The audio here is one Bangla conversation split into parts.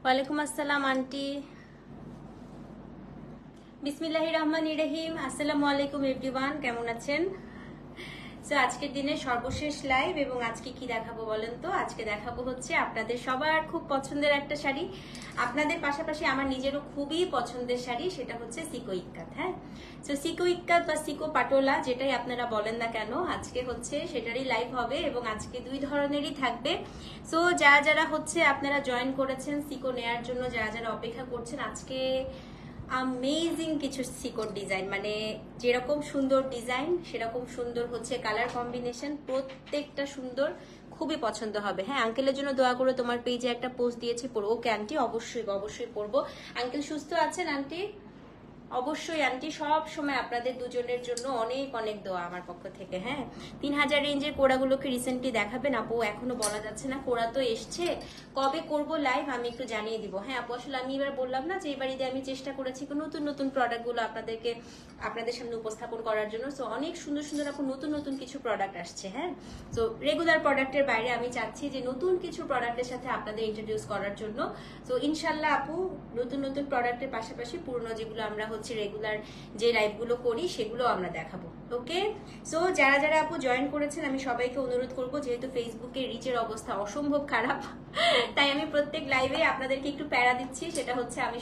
ওয়ালাইকুম আসসালাম আন্টি। বিসমিল্লাহির রহমানির রহিম। আসসালামু আলাইকুম এভরিওয়ান, কেমন আছেন? সো আজকের দিনে সর্বশেষ লাইভ, এবং আজকে কি দেখাবো বলেন তো? আজকে দেখাবো হচ্ছে আপনাদের সবার খুব পছন্দের একটা শাড়ি, আপনাদের পাশাপাশি আমার নিজেরও খুবই পছন্দের শাড়ি, সেটা হচ্ছে সিকো ইক্কাত। হ্যাঁ, সো সিকো ইক্কাত বা সিকো পাটোলা যেটাই আপনারা বলেন না কেন, আজকে হচ্ছে সেটারই লাইভ হবে, এবং আজকে দুই ধরনেরই থাকবে। সো যারা যারা হচ্ছে আপনারা জয়েন করেছেন সিকো নেয়ার জন্য, যারা যারা অপেক্ষা করছেন, আজকে আমেজিং কিছু সিকোর ডিজাইন, মানে যেরকম সুন্দর ডিজাইন সেরকম সুন্দর হচ্ছে কালার কম্বিনেশন, প্রত্যেকটা সুন্দর, খুবই পছন্দ হবে। হ্যাঁ, আঙ্কেলের জন্য দোয়া করে, তোমার পেজে একটা পোস্ট দিয়েছি, পড়বো। ওকে আন্টি, অবশ্যই অবশ্যই পড়বো। আঙ্কেল সুস্থ আছেন আন্টি? অবশ্যই আন্টি, সব সময় আপনাদের দুজনের জন্য অনেক অনেক দোয়া আমার পক্ষ থেকে। হ্যাঁ, 3000 রেঞ্জের কোড়াগুলোকে রিসেন্টলি দেখাবেন আপু? এখনো বলা যাচ্ছে না, কোড়া তো এসছে, কবে করব লাইভ আমি একটু জানিয়ে দিব। হ্যাঁ আপু, আসলে আমি এবার বললাম না যে এবার ঈদে আমি চেষ্টা করেছি নতুন নতুন প্রোডাক্টগুলো আপনাদের সামনে উপস্থাপন করার জন্য। সো অনেক সুন্দর সুন্দর আপু নতুন নতুন কিছু প্রোডাক্ট আসছে। হ্যাঁ, তো রেগুলার প্রোডাক্টের বাইরে আমি চাচ্ছি যে নতুন কিছু প্রোডাক্টের সাথে আপনাদের ইন্ট্রোডিউস করার জন্য। তো ইনশাল্লাহ আপু, নতুন নতুন প্রোডাক্টের পাশাপাশি পুরনো যেগুলো আমরা হচ্ছে রেগুলার যে লাইভগুলো করি সেগুলো আমরা দেখাবো। ওকে, সো যারা যারা আপু জয়েন করেছেন আমি সবাইকে অনুরোধ করব, যেহেতু ফেসবুকে রিচের অবস্থা অসম্ভব খারাপ, তাই আমি প্রত্যেক লাইভে আপনাদেরকে একটু প্যারা দিচ্ছি। সেটা হচ্ছে আমি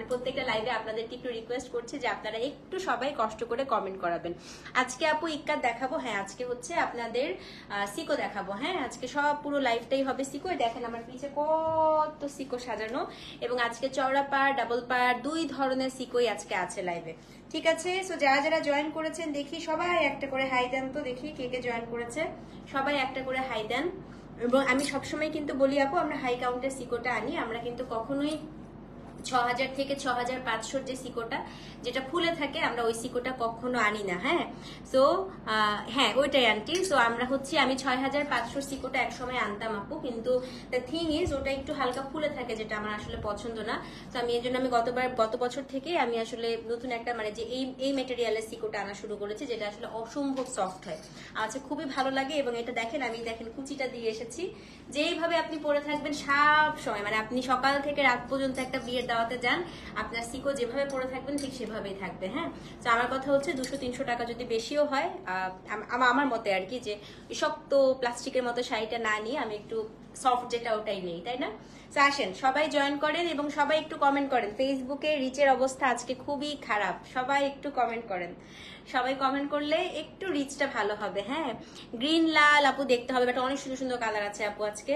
প্রত্যেকটা লাইভে আপনাদেরকে একটু রিকোয়েস্ট করছি যে আপনারা একটু সবাই কষ্ট করে কমেন্ট করাবেন। আজকে আপু ইক্কাত দেখাবো, হ্যাঁ আজকে হচ্ছে আপনাদের সিকো দেখাবো। হ্যাঁ, আজকে সব পুরো লাইভটাই হবে সিকো। দেখেন আমার পিছে কত সিকো সাজানো, এবং আজকে চওড়া পাড়, ডাবল পাড়, দুই ধরনের সিকোই আজকে আছে লাইভে। ঠিক আছে, সো যারা যারা জয়েন করেছেন দেখি সবাই একটা করে হাই দেন তো, দেখি কে কে জয়েন করেছে। সবাই একটা করে হাই দেন। এবং আমি সবসময় কিন্তু বলি আপু, আমরা হাই কাউন্টের সিকোটা আনি, আমরা কিন্তু কখনোই 6000 থেকে 6500 যে সিকোটা যেটা ফুলে থাকে, আমরা ওই সিকোটা কখনো আনি না। হ্যাঁ, সো হ্যাঁ ওইটাই আন্টি। সো আমরা হচ্ছে, আমি 6500 সিকোটা একসময় আনতাম আপু, কিন্তু দ্য থিং ইজ ওটা একটু হালকা ফুলে থাকে, যেটা আমার আসলে পছন্দ না। তো আমি এই জন্য আমি গত বছর থেকে আমি আসলে নতুন একটা মানে যে এই মেটেরিয়ালের সিকোটা আনা শুরু করেছি, যেটা আসলে অসম্ভব সফট হয়, আচ্ছা খুবই ভালো লাগে। এবং এটা দেখেন, আমি দেখেন কুচিটা দিয়ে এসেছি, যেইভাবে আপনি পরে থাকবেন সব সময়, মানে আপনি সকাল থেকে রাত পর্যন্ত একটা বিয়ের দাওয়াতে যান, আপনার সিকো যেভাবে পরে থাকবেন ঠিক সেভাবেই থাকবে। হ্যাঁ, তো আমার কথা হচ্ছে 200-300 টাকা যদি বেশিও হয়, আমার মতে আর কি, যে শক্ত প্লাস্টিকের মতো শাড়িটা না নিয়ে আমি একটু সফট যেটা ওটাই নেই, তাই না? তো আসেন সবাই জয়েন করেন এবং সবাই একটু কমেন্ট করেন। ফেসবুকে রিচের অবস্থা আজকে খুবই খারাপ, সবাই একটু কমেন্ট করেন। সবাই কমেন্ট করলে একটু রিচটা ভালো হবে। হ্যাঁ, গ্রিন লাল আপু দেখতে হবে, বাট অনেক সুন্দর সুন্দর কালার আছে আপু। আজকে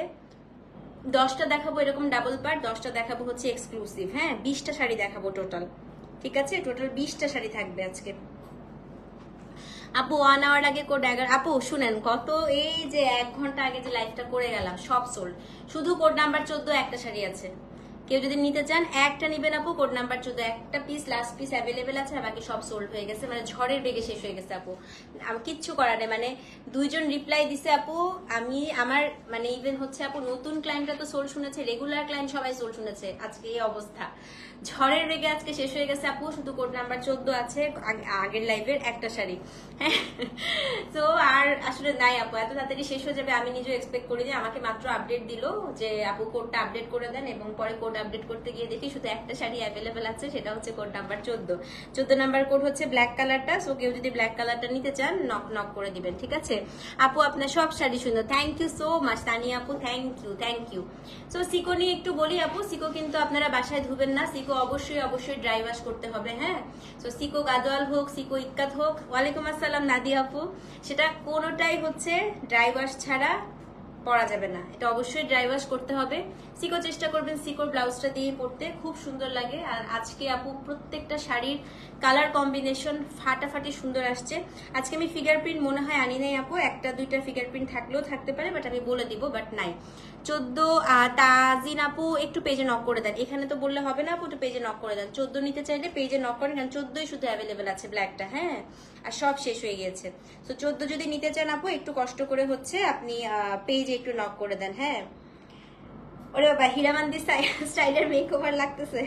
10টা দেখাবো এরকম ডাবল পার্ট, 10টা দেখাবো হচ্ছে এক্সক্লুসিভ। হ্যাঁ, 20টা শাড়ি দেখাবো টোটাল। ঠিক আছে, টোটাল 20টা শাড়ি থাকবে আজকে আপু। 1 আওয়ার আগে কোড 11 আপু শুনেন, কত এই যে 1 ঘন্টা আগে যে লাইভটা করে গেলাম সব সোল্ড, শুধু কোড নাম্বার 14 একটা শাড়ি আছে। কেউ যদি নিতে চান একটা নিবেন আপু, কোড নাম্বার 14 একটা পিস, লাস্ট পিস অ্যাভেলেবেল আছে, আর বাকি সব সোল্ড হয়ে গেছে, মানে ঝড়ের বেগে শেষ হয়ে গেছে আপু। আমি কিচ্ছু করার নেই, মানে 2জন রিপ্লাই দিছে আপু। আমি আমার মানে ইভেন হচ্ছে আপু, নতুন ক্লায়েন্টরা তো সোল শুনেছে, রেগুলার ক্লায়েন্ট সবাই সোল শুনেছে, আজকে এই অবস্থা, ঝড়ের বেগে আজকে শেষ হয়ে গেছে আপু। শুধু কোড নাম্বার 14 আছে, আগের লাইভের একটা শাড়ি। হ্যাঁ, তো আর আসলে নাই আপু, এত তাড়াতাড়ি শেষ হয়ে যাবে আমি নিজেও এক্সপেক্ট করিনি। আমাকে মাত্র আপডেট দিল যে আপু কোডটা আপডেট করে দেন, এবং পরে কোড আপডেট করতে গিয়ে দেখি শুধু একটা শাড়ি অ্যাভেলেবেল আছে, সেটা হচ্ছে কোড নাম্বার 14 নাম্বার কোড হচ্ছে ব্ল্যাক কালারটা। সো কেউ যদি ব্ল্যাক কালারটা নিতে চান নক করে দিবেন। ঠিক আছে আপু, আপনার সব শাড়ি সুন্দর, thank you so much Tania আপু, থ্যাংক ইউ। সো সিকো নিয়ে একটু বলি আপু, সিকো কিন্তু আপনারা বাসায় ধুবেন না, সিকো অবশ্যই ড্রাই ওয়াশ করতে হবে। হ্যাঁ, সো সিকো গাদোয়াল হোক, সিকো ইক্কাত হোক, ওয়ালাইকুম আসসালাম নাদিয়া আপু, সেটা কোনোটাই হচ্ছে ড্রাই ওয়াশ ছাড়া পরা যাবে না, এটা অবশ্যই ড্রাই ওয়াশ করতে হবে। সিকো চেষ্টা করবেন সিকোর ব্লাউজটা দিয়ে পরতে, খুব সুন্দর লাগে। আর আজকে আপু প্রত্যেকটা শাড়ির কালার কম্বিনেশন ফাটাফাটি সুন্দর আসছে। আজকে আমি ফিঙ্গারপ্রিন্ট মনে হয় আনি নাই আপু, 1-2টা ফিঙ্গারপ্রিন্ট থাকলেও থাকতে পারে, বাট আমি বলে দিব, বাট নাই। 14 তাজিন আপু একটু পেজে নক করে দেন, এখানে তো বললে হবে না আপু, একটু পেজে নক করে দেন। 14 নিতে চাইলে পেজে নক করেন, কারণ 14ই শুধু অ্যাভেলেবেল আছে ব্ল্যাকটা। হ্যাঁ, আর সব শেষ হয়ে গিয়েছে। তো 14 যদি নিতে চান আপু, একটু কষ্ট করে হচ্ছে আপনি পেজে একটু নক করে দেন। হ্যাঁ, ওরে বাবা, হীরামান্দি স্টাইলের মেকওভার লাগতেছে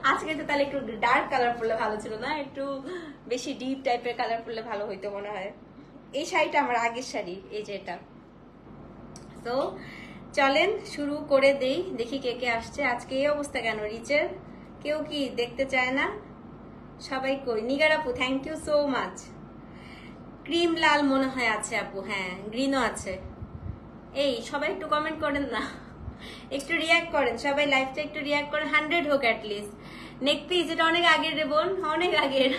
আজকে। তো তাহলে একটু ডার্ক কালার পরলে ভালো ছিল না, একটু বেশি ডিপ টাইপের কালার পরলে ভালো হইতো মনে হয়। এই শাড়িটা আমার আগের শাড়ি, এই যে এটা। তো চলেন শুরু করে দেই, দেখি কে কে আসছে। আজকে এই অবস্থা কেন রিচের? কেউ কি দেখতে চায় না? সবাই কই? নিগার আপু thank you so much. Cream লাল মনে হয় আছে আপু, হ্যাঁ গ্রিনও আছে। এই সবাই একটু কমেন্ট করেন না, একটু রিয়াক্ট করেন সবাই, লাইভটা একটু রিয়াক্ট করেন, 100 হোক অ্যাটলিস্ট। নেক পিস এটা অনেক আগের রে বোন, অনেক আগের।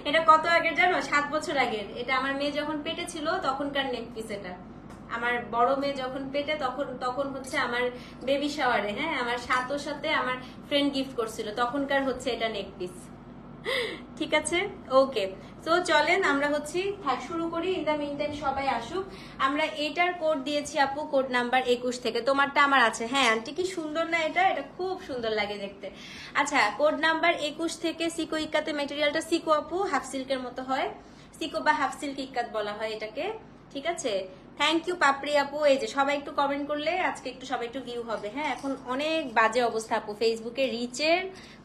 এটা কত আগের জানো? 7 বছর আগের। এটা আমার মেয়ে যখন পেটে ছিল তখনকার নেক পিস। এটা আমার বড় মেয়ে যখন পেটে তখন হচ্ছে আমার বেবি শাওয়ারে, হ্যাঁ আমার সাথে আমার ফ্রেন্ড গিফট করছিল, তখনকার হচ্ছে এটা নেক পিস। ঠিক আছে, ওকে। তো চলেন আমরা হচ্ছে শুরু করি। ইন দা মিন টাইম সবাই আসুক। আমরা এটার কোড দিয়েছি আপু, কোড নাম্বার 21 থেকে। তোমারটা আমার আছে, হ্যাঁ আন্টি কি সুন্দর না? এটা এটা খুব সুন্দর লাগে দেখতে। আচ্ছা, কোড নাম্বার 21 থেকে সিকো ইক্কাতে ম্যাটেরিয়ালটা সিকো আপু, হাফ সিল্কের মতো হয়, সিকো বা হাফ সিল্ক ইক্কাত বলা হয় এটাকে। ঠিক আছে, থ্যাংক ইউ পাপড়ি আপু। এই যে সবাই একটু কমেন্ট করলে আজকে একটু সবাই একটু ভিউ হবে। হ্যাঁ এখন অনেক বাজে অবস্থা আপু, ফেসবুকে রিচের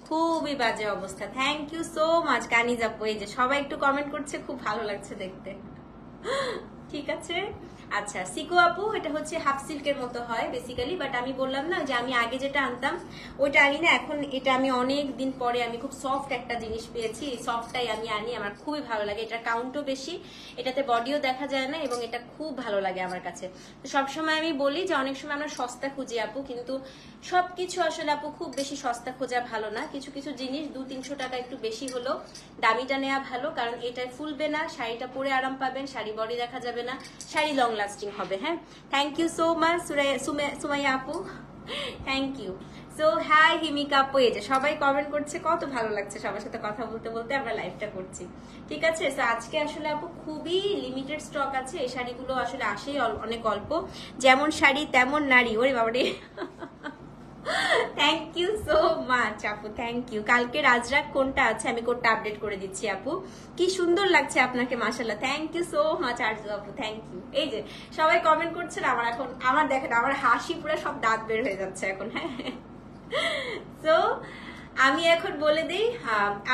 খুবই বাজে অবস্থা। থ্যাংক ইউ সো মাচ কানিজ আপু। এই যে সবাই একটু কমেন্ট করছে, খুব ভালো লাগছে দেখতে। ঠিক আছে, আচ্ছা সিকো আপু এটা হচ্ছে হাফ সিল্কের মতো হয় বেসিক্যালি, বাট আমি বললাম না যে আমি আগে যেটা আনতাম ওইটা আনি না, এখন এটা আমি অনেক দিন পরে আমি খুব সফট একটা জিনিস পেয়েছি, এই সফটটাই আমি আনি, আমার খুবই ভালো লাগে। এটার কাউন্টও বেশি, এটাতে বডিও দেখা যায় না, এবং এটা খুব ভালো লাগে আমার কাছে। তো সবসময় আমি বলি যে অনেক সময় আমরা সস্তা খুঁজি আপু, কিন্তু সবকিছু আসলে আপু খুব বেশি সস্তা খোঁজা ভালো না। কিছু কিছু জিনিস 200-300 টাকা একটু বেশি হলো দামিটা নেওয়া ভালো, কারণ এটাই ফুলবে না, শাড়িটা পরে আরাম পাবেন, শাড়ি বডি দেখা যাবে না, শাড়ি লং লাস্টিং হবে। হ্যাঁ thank you so much Sumaiya আপু, thank you. So hi Himika আপু। এই যে সবাই কমেন্ট করছে, কত ভালো লাগছে সবার সাথে কথা বলতে বলতে আমরা লাইভটা করছি। ঠিক আছে, তো আজকে আসলে আপু খুবই লিমিটেড স্টক আছে, এই শাড়িগুলো আসলে আসেই অনেক অল্প। যেমন শাড়ি তেমন নারী, ওরে বাবারে। থ্যাংক ইউ সো মাচ আপু, থ্যাংক ইউ। কালকে রাজরাগ কোনটা আছে আমি কোডটা আপডেট করে দিচ্ছি আপু। কি সুন্দর লাগছে আপনাকে, মাশাআল্লাহ, thank you so much Arzu আপু, থ্যাংক ইউ। এই যে সবাই কমেন্ট করছেন, আমার এখন আমার দেখেন আমার হাসি পুরো সব দাঁত বের হয়ে যাচ্ছে এখন। হ্যাঁ সো আমি এখন বলে দিই,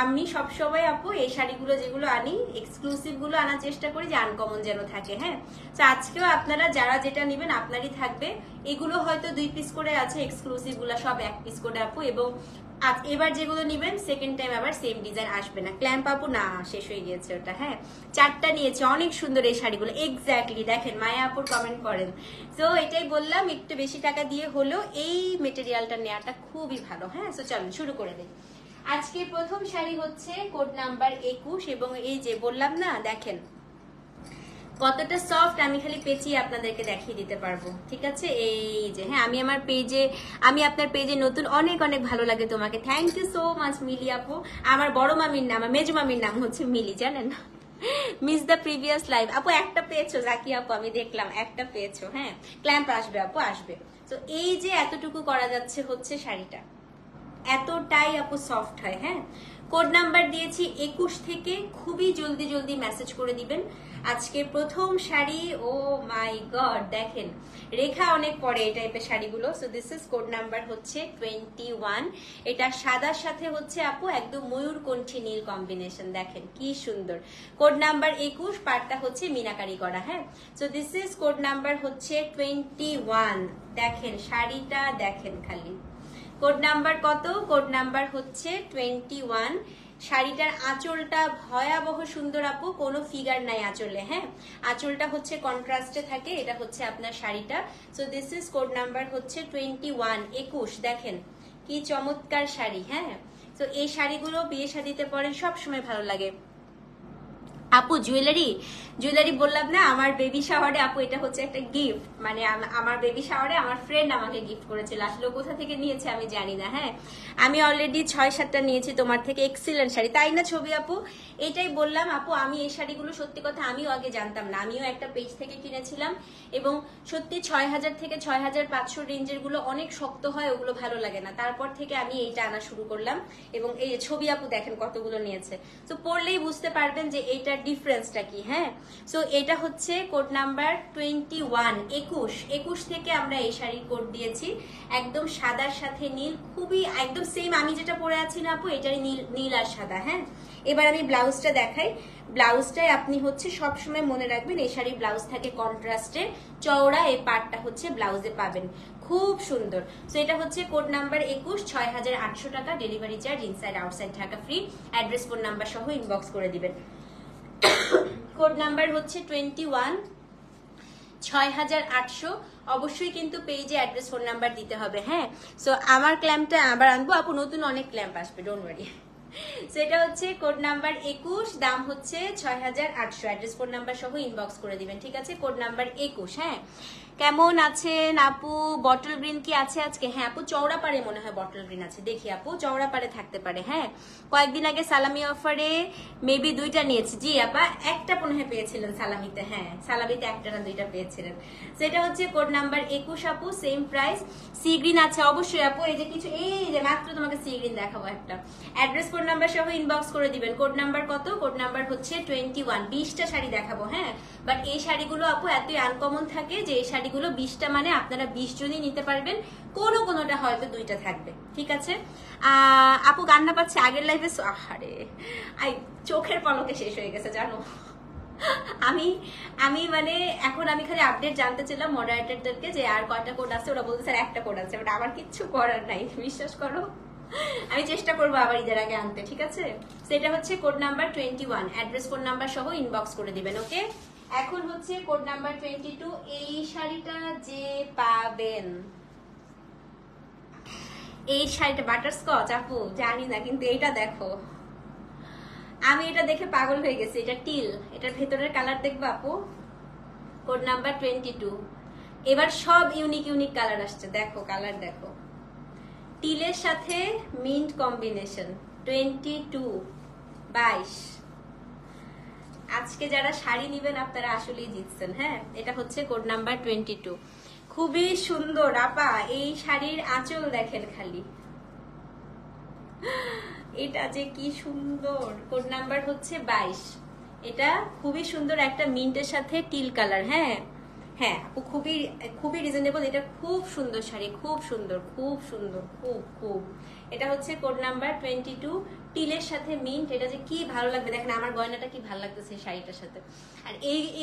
আমি সবসময় আপু এই শাড়িগুলো যেগুলো আনি এক্সক্লুসিভ গুলো আনার চেষ্টা করি যে আনকমন যেন থাকে। হ্যাঁ তো আজকেও আপনারা যারা যেটা নেবেন আপনারই থাকবে। এগুলো হয়তো 2 পিস করে আছে, এক্সক্লুসিভ গুলো সব 1 পিস করে আপু। এবং এবার যেগুলো নিবেন সেকেন্ড টাইম আবার সেম ডিজাইন আসবে না। ক্ল্যাম্প আপু না, শেষ হয়ে গিয়েছে ওটা। হ্যাঁ 4টা নিয়েছে, অনেক সুন্দর এই শাড়িগুলো। এক্স্যাক্টলি দেখেন মায়া আপুর কমেন্ট করেন। তো এটাই বললাম, একটু বেশি টাকা দিয়ে হলেও এই মেটেরিয়ালটা নেওয়াটা খুবই ভালো। হ্যাঁ তো চলুন শুরু করে দিই। আজকে প্রথম শাড়ি হচ্ছে কোড নাম্বার 21, এবং এই যে বললাম না দেখেন কতটা সফট, আমি খালি পেঁচিয়ে আপনাদেরকে দেখিয়ে দিতে পারবো। ঠিক আছে, এই যে হ্যাঁ আমি আপনার পেজে নতুন, অনেক অনেক ভালো লাগে তোমাকে। থ্যাংক ইউ সো মাচ মিলি আপু। আমার বড় মামির নাম, মেজো মামির নাম হচ্ছে মিলি, জানেন। মিস দ্য প্রিভিয়াস লাইভ আপু, একটা পেয়েছো জাকি আপু, আমি দেখলাম একটা পেয়েছো। হ্যাঁ ক্ল্যাম্প আসবে আপু, আসবে। তো এই যে এতটুকু করা যাচ্ছে হচ্ছে শাড়িটা এতটাই আপু সফট হয়। হ্যাঁ কোড নাম্বার দিয়েছি 21 থেকে, খুবই জলদি জলদি মেসেজ করে দিবেন। আজকে প্রথম শাড়ি, ও মাই গড দেখেন রেখা অনেক পরে এই টাইপের শাড়িগুলো। So this is code number হচ্ছে 21। এটা সাদার সাথে হচ্ছে আপু একদম ময়ূরকণ্ঠী নীল কম্বিনেশন, দেখেন কি সুন্দর। কোড নাম্বার 21, পাটটা হচ্ছে মিনাকারি করা। হ্যাঁ so this is code number হচ্ছে 21। দেখেন শাড়িটা দেখেন খালি। কোড নাম্বার কত? কোড নাম্বার হচ্ছে 21। শাড়িটার আঁচলটা ভয়াবহ সুন্দর আপু, কোনো ফিগার নাই আঁচলে। হ্যাঁ আঁচলটা হচ্ছে কন্ট্রাস্টে থাকে, এটা হচ্ছে আপনার শাড়িটা। So this is code number হচ্ছে 21 দেখেন কি চমৎকার শাড়ি। হ্যাঁ তো এই শাড়িগুলো বিয়ে শাদিতে পরে সব সময় ভালো লাগে আপু। জুয়েলারি বললাম না আমার বেবি শাওয়ারে আপু, এটা হচ্ছে একটা গিফট, মানে আমার বেবি শাওয়ারে আমার ফ্রেন্ড আমাকে গিফট করেছিল, আসলে কোথা থেকে নিয়েছে আমি জানি না। হ্যাঁ আমি অলরেডি 6-7টা নিয়েছি তোমার থেকে, এক্সিলেন্ট শাড়ি, তাই না ছবি আপু? এটাই বললাম আপু, আমি এই শাড়িগুলো সত্যি কথা আমিও আগে জানতাম না, আমিও একটা পেজ থেকে কিনেছিলাম, এবং সত্যি 6000 থেকে 6500 রেঞ্জের গুলো অনেক শক্ত হয়, ওগুলো ভালো লাগে না। তারপর থেকে আমি এইটা আনা শুরু করলাম, এবং এই ছবি আপু দেখেন কতগুলো নিয়েছে। তো পরলেই বুঝতে পারবেন যে এইটার দুইটার ডিফারেন্সটা কি। হ্যাঁ, সো এটা হচ্ছে কোড নাম্বার 21, 21 থেকে আমরা এই শাড়ির কোড দিয়েছি, একদম সাদার সাথে নীল, খুবই একদম সেম আমি যেটা পরে আছি না আপু, এটারই নীল আর সাদা। হ্যাঁ, এবার আমি ব্লাউজটা দেখাই। ব্লাউজটাই আপনি হচ্ছে সবসময় মনে রাখবেন, এই শাড়ির ব্লাউজ থাকে কন্ট্রাস্টে, চওড়া এই পার্টটা হচ্ছে ব্লাউজে পাবেন, খুব সুন্দর। তো এটা হচ্ছে কোড নাম্বার 21, 6800 টাকা, delivery charge inside outside Dhaka free, address phone number সহ ইনবক্স করে দিবেন। কোড নাম্বার হচ্ছে 21, 6800। অবশ্যই কিন্তু পেজে অ্যাড্রেস ফোন নাম্বার দিতে হবে। হ্যাঁ, সো আমার ক্ল্যাম্পটা আবার আনবো আপু, নতুন অনেক ক্ল্যাম্প আসবে, ডোন্ট ওয়ারি। সেটা হচ্ছে কোড নাম্বার 21, দাম হচ্ছে 6800, অ্যাড্রেস ফোন নাম্বার সহ ইনবক্স করে দিবেন, ঠিক আছে? Code number 21। হ্যাঁ, কেমন আছেন আপু? বটল গ্রিন কি আছে আজকে? হ্যাঁ আপু, চওড়া পারে মনে হয় বটল গ্রিন আছে, দেখি আপু, চওড়া পারে থাকতে পারে। হ্যাঁ, কয়েকদিন আগে সালামি অফারে মেবি 2টা নিয়েছি। জি আপা, একটা মনে হয় পেয়েছিলেন সালামিতে। হ্যাঁ, সালামিতে একটা না 2টা পেয়েছিলেন। সেটা হচ্ছে কোড নাম্বার 21 আপু, সেম প্রাইস। সি গ্রিন আছে অবশ্যই আপু, এই যে কিছু, এই যে মাত্র তোমাকে সি গ্রিন দেখাবো একটা। অ্যাড্রেস কোড নাম্বার সহ ইনবক্স করে দিবেন। কোড নাম্বার কত? কোড নাম্বার হচ্ছে 21। 20টা শাড়ি দেখাবো। হ্যাঁ, বাট এই শাড়িগুলো আপু এতই আনকমন থাকে যে এই শাড়িগুলো 20টা মানে আপনারা 20 জনই নিতে পারবেন, কোনোটা হয়তো 2টা থাকবে, ঠিক আছে? আপু কান্না পাচ্ছে আগের লাইফে। আরে আই চোখের পলকে শেষ হয়ে গেছে জানো। আমি মানে এখন আমি খালি আপডেট জানতে চাইলাম মডারেটরদেরকে যে আর কয়টা কোড আছে, ওরা বলতে স্যার একটা কোড আছে, বাট আমার কিচ্ছু করার নাই, বিশ্বাস করো। আমি চেষ্টা করবো আবার ঈদের আগে আনতে, ঠিক আছে? সেটা হচ্ছে code number 21, address phone number সহ ইনবক্স করে দিবেন। ওকে, এখন হচ্ছে কোড নাম্বার 22। এই শাড়িটা যে পাবেন, এই শাড়িটা বাটারস্কচ আপু জানি না, কিন্তু এইটা দেখো, আমি এটা দেখে পাগল হয়ে গেছি। এটা টিল, এটার ভেতরের কালার দেখবো আপু। Code number 22। এবার সব ইউনিক কালার আসছে, দেখো কালার দেখো, টিলের সাথে মিন্ট কম্বিনেশন। 22 আজকে যারা শাড়ি নিবেন আপনারা আসলেই জিতছেন। হ্যাঁ, এটা হচ্ছে কোড নাম্বার 22, খুবই সুন্দর আপা। এই শাড়ির আঁচল দেখেন খালি, এটা যে কি সুন্দর। কোড নাম্বার হচ্ছে 22। এটা খুবই সুন্দর একটা মিন্টের সাথে টিল কালার। হ্যাঁ হ্যাঁ আপু, খুবই রিজনেবল, এটা খুব সুন্দর শাড়ি, খুব সুন্দর, খুব। এটা হচ্ছে কোড নাম্বার 22, টিলের সাথে মিন্ট। এটা যে কি ভালো লাগবে দেখেন, আমার গয়নাটা কি ভালো লাগতেছে এই শাড়িটার সাথে। আর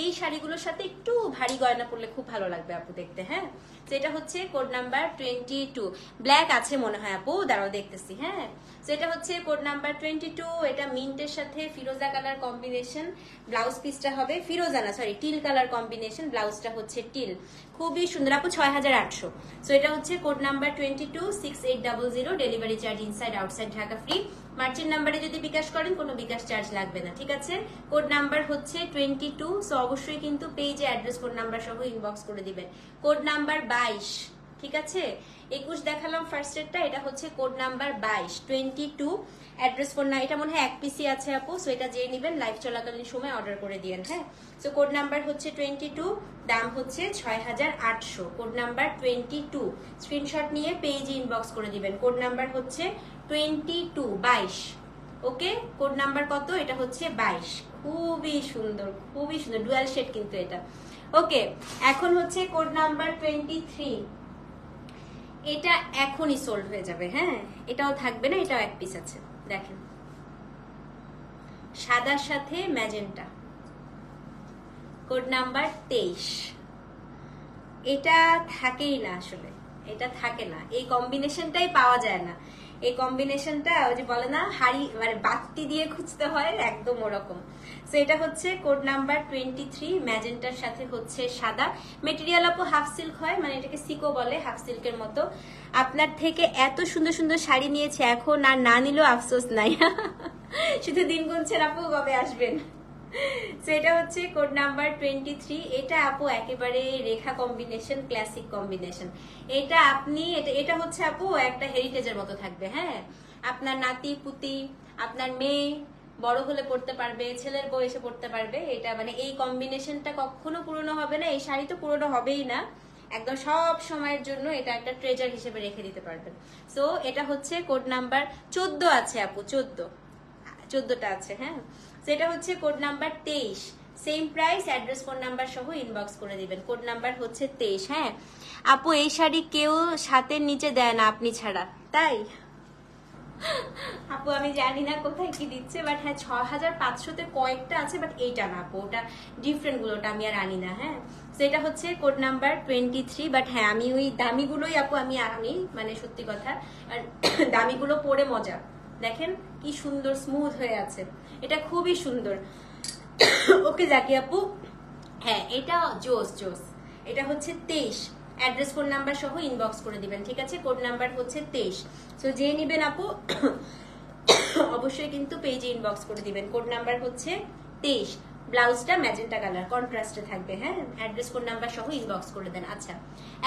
এই শাড়িগুলোর সাথে একটু ভারী গয়না পরলে খুব ভালো লাগবে আপু দেখতে। হ্যাঁ, সেটা হচ্ছে কোড নাম্বার 22। ব্ল্যাক আছে মনে হয় আপু, দাঁড়াও দেখতেছি। হ্যাঁ, সেটা হচ্ছে কোড নাম্বার 22। এটা মিন্টের সাথে ফিরোজা কালার কম্বিনেশন, ব্লাউজ পিসটা হবে ফিরোজা না সরি টিল কালার কম্বিনেশন, ব্লাউজটা হচ্ছে টিল, খুবই সুন্দর আপু। 6800। সো এটা হচ্ছে code number 22, 6800, delivery charge inside outside Dhaka free. Merchant নাম্বারে যদি বিকাশ করেন কোনো বিকাশ চার্জ লাগবে না, ঠিক আছে? কোড নাম্বার হচ্ছে 22। সো অবশ্যই কিন্তু পেজে অ্যাড্রেস ফোন নাম্বার সহ ইনবক্স করে দিবেন। কোড নাম্বার 22, ঠিক আছে? 21 দেখালাম ফার্স্ট এরটা, এটা হচ্ছে কোড নাম্বার 22। অ্যাড্রেস ফোন না, এটা মনে হয় 1 পিসি আছে আপু, সো এটা যে নেবেন লাইভ চলাকালীন সময় অর্ডার করে দিয়েন। হ্যাঁ, সো কোড নাম্বার হচ্ছে 22, দাম হচ্ছে 6800। কোড নাম্বার 22, স্ক্রিনশট নিয়ে পেজে ইনবক্স করে দিবেন। কোড নাম্বার হচ্ছে 22। ওকে, কোড নাম্বার কত? এটা হচ্ছে 22। খুবই সুন্দর, ডুয়াল শেড কিন্তু এটা। ওকে, এখন হচ্ছে কোড নাম্বার 23। এটা এখনই সোল্ড হয়ে যাবে। হ্যাঁ, এটাও থাকবে না, এটাও 1 পিস আছে। দেখেন, সাদার সাথে ম্যাজেন্টা, কোড নাম্বার 23। এটা থাকেই না আসলে, এটা থাকে না, এই কম্বিনেশনটাই পাওয়া যায় না। এই কম্বিনেশনটা ওই যে বলে না হাড়ি মানে বাতি দিয়ে খুঁজতে হয়, একদম ওরকম। সো এটা হচ্ছে কোড নাম্বার 23, ম্যাজেন্টার সাথে হচ্ছে সাদা। মেটেরিয়াল আপু হাফ সিল্ক হয়, মানে এটাকে সিকো বলে, হাফ সিল্কের মতো। আপনার থেকে এত সুন্দর শাড়ি নিয়েছে, এখন আর না নিলেও আফসোস নাই। শুধু দিন গুনছেন আপু, কবে আসবেন? সেটা হচ্ছে কোড নাম্বার 23। এটা আপু একেবারে রেখা কম্বিনেশন, ক্লাসিক কম্বিনেশন। এটা আপনি এটা হচ্ছে আপু একটা হেরিটেজের মতো থাকবে। হ্যাঁ, আপনার নাতি পুতি, আপনার মেয়ে বড় হলে পড়তে পারবে, ছেলের বউ এসে পড়তে পারবে। এটা মানে এই কম্বিনেশনটা কখনো পুরনো হবে না, এই শাড়ি তো পুরনো হবেই না, একদম সব সময়ের জন্য এটা একটা ট্রেজার হিসেবে রেখে দিতে পারবেন। সো এটা হচ্ছে কোড নাম্বার 14 আছে আপু, 14টা আছে। হ্যাঁ, সেটা হচ্ছে code number 23, same price, address phone number সহ ইনবক্স করে দিবেন। কোড নাম্বার হচ্ছে 23। হ্যাঁ আপু, এই শাড়ি কেউ সাতের নিচে দেয় না আপনি ছাড়া, তাই? আপু আমি জানি না কোথায় কি দিচ্ছে, বাট হ্যাঁ 6500-তে কয়েকটা আছে, বাট এইটা না আপু, ওটা ডিফারেন্ট গুলো, ওটা আমি আর আনি না। হ্যাঁ সেটা হচ্ছে কোড নাম্বার 23, বাট হ্যাঁ আমি ওই দামিগুলোই আপু আমি আনি, মানে সত্যি কথা। আর দামিগুলো পরে মজা, দেখেন কি সুন্দর স্মুথ হয়ে আছে, এটা খুবই সুন্দর। ওকে জাকি আপু, হ্যাঁ এটা জোস জোস। এটা হচ্ছে 23, অ্যাড্রেস ফোন নাম্বার সহ ইনবক্স করে দিবেন, ঠিক আছে? কোড নাম্বার হচ্ছে 23। সো যে নিবেন আপু অবশ্যই কিন্তু পেজে ইনবক্স করে দিবেন। কোড নাম্বার হচ্ছে 23, ব্লাউজটা ম্যাজেন্টা কালার কন্ট্রাস্টে থাকবে। হ্যাঁ অ্যাড্রেস কোড নাম্বার সহ ইনবক্স করে দেন। আচ্ছা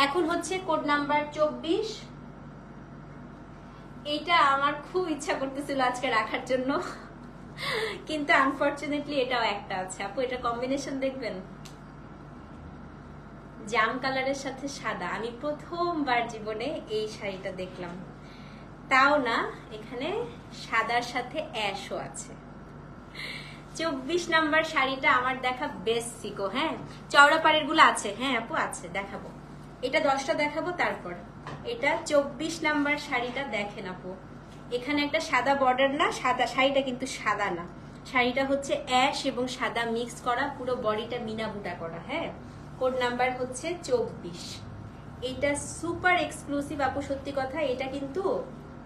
এখন হচ্ছে কোড নাম্বার 24। এটা আমার খুব ইচ্ছা করতেছিল আজকে রাখার জন্য, কিন্তু আনফরচুনেটলি এটাও একটা আছে আপু। এটা কম্বিনেশন দেখবেন, জাম কালারের সাথে সাদা। আমি প্রথমবার জীবনে এই শাড়িটা দেখলাম, তাও না এখানে সাদার সাথে অ্যাশও আছে। 24 নাম্বার শাড়িটা আমার দেখা বেস্ট সিকো। হ্যাঁ চওড়া পাড়ের গুলো আছে, হ্যাঁ আপু আছে, দেখাবো। এটা 10টা দেখাবো, তারপর এটা 24 নাম্বার শাড়িটা দেখেন আপু। এখানে একটা সাদা বর্ডার, না সাদা শাড়িটা কিন্তু সাদা না, শাড়িটা হচ্ছে অ্যাশ এবং সাদা মিক্স করা, পুরো বডিটা মিনা বুটা করা। হ্যাঁ কোড নাম্বার হচ্ছে 24। এটা সুপার এক্সক্লুসিভ আপু, সত্যি কথা। এটা কিন্তু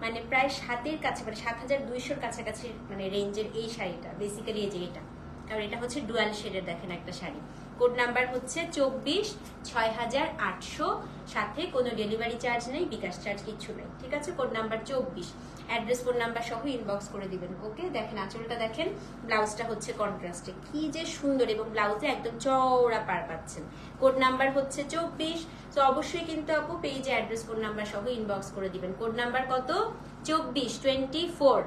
মানে প্রায় 7-এর কাছে, মানে 7200-র কাছাকাছি মানে রেঞ্জের এই শাড়িটা বেসিক্যালি। এই যে এটা, কারণ এটা হচ্ছে ডুয়াল শেডের দেখেন একটা শাড়ি। কোড নাম্বার হচ্ছে 24, 6800, সাথে কোনো ডেলিভারি চার্জ নেই, বিকাশ চার্জ কিচ্ছু নেই, ঠিক আছে? Code number 24, address phone number সহ ইনবক্স করে দিবেন। ওকে দেখেন আঁচলটা দেখেন, ব্লাউজটা হচ্ছে কন্ট্রাস্টে, কি যে সুন্দর, এবং ব্লাউজে একদম চওড়া পাড় পাচ্ছেন। কোড নাম্বার হচ্ছে 24। তো অবশ্যই কিন্তু আপু পেজে অ্যাড্রেস ফোন নাম্বার সহ ইনবক্স করে দিবেন। কোড নাম্বার কত? 24,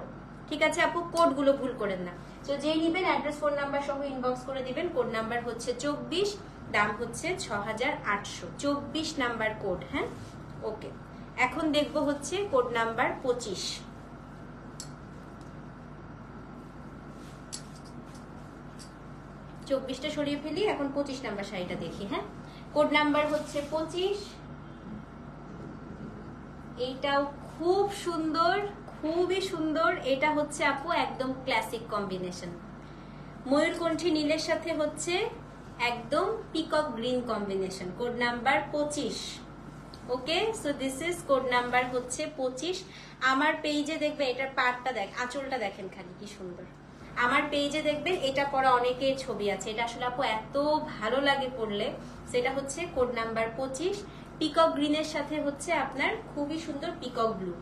ঠিক আছে আপু? কোডগুলো ভুল করেন না। তো যেই নিবেন অ্যাড্রেস ফোন নাম্বার সহ ইনবক্স করে দিবেন। কোড নাম্বার হচ্ছে 24, দাম হচ্ছে 6800, 24 নাম্বার কোড। হ্যাঁ ওকে, এখন দেখবো হচ্ছে কোড নাম্বার 25। 24টা সরিয়ে ফেলি, এখন 25 নাম্বার শাড়িটা দেখি। হ্যাঁ কোড নাম্বার হচ্ছে 25। এইটাও খুব সুন্দর, খুবই সুন্দর। এটা হচ্ছে আপু একদম ক্লাসিক কম্বিনেশন, ময়ূরকণ্ঠী নীলের সাথে হচ্ছে একদম peacock green combination. Code number 25। Okay so this is code number হচ্ছে 25। আমার পেজে দেখবেন এটার পার্টটা দেখ, আঁচলটা দেখেন খালি কি সুন্দর। আমার পেজে দেখবেন এটা পরা অনেকের ছবি আছে, এটা আসলে আপু এত ভালো লাগে পড়লে। সেটা হচ্ছে কোড নাম্বার 25, পিকক গ্রিনের সাথে হচ্ছে আপনার খুবই সুন্দর পিকক ব্লু।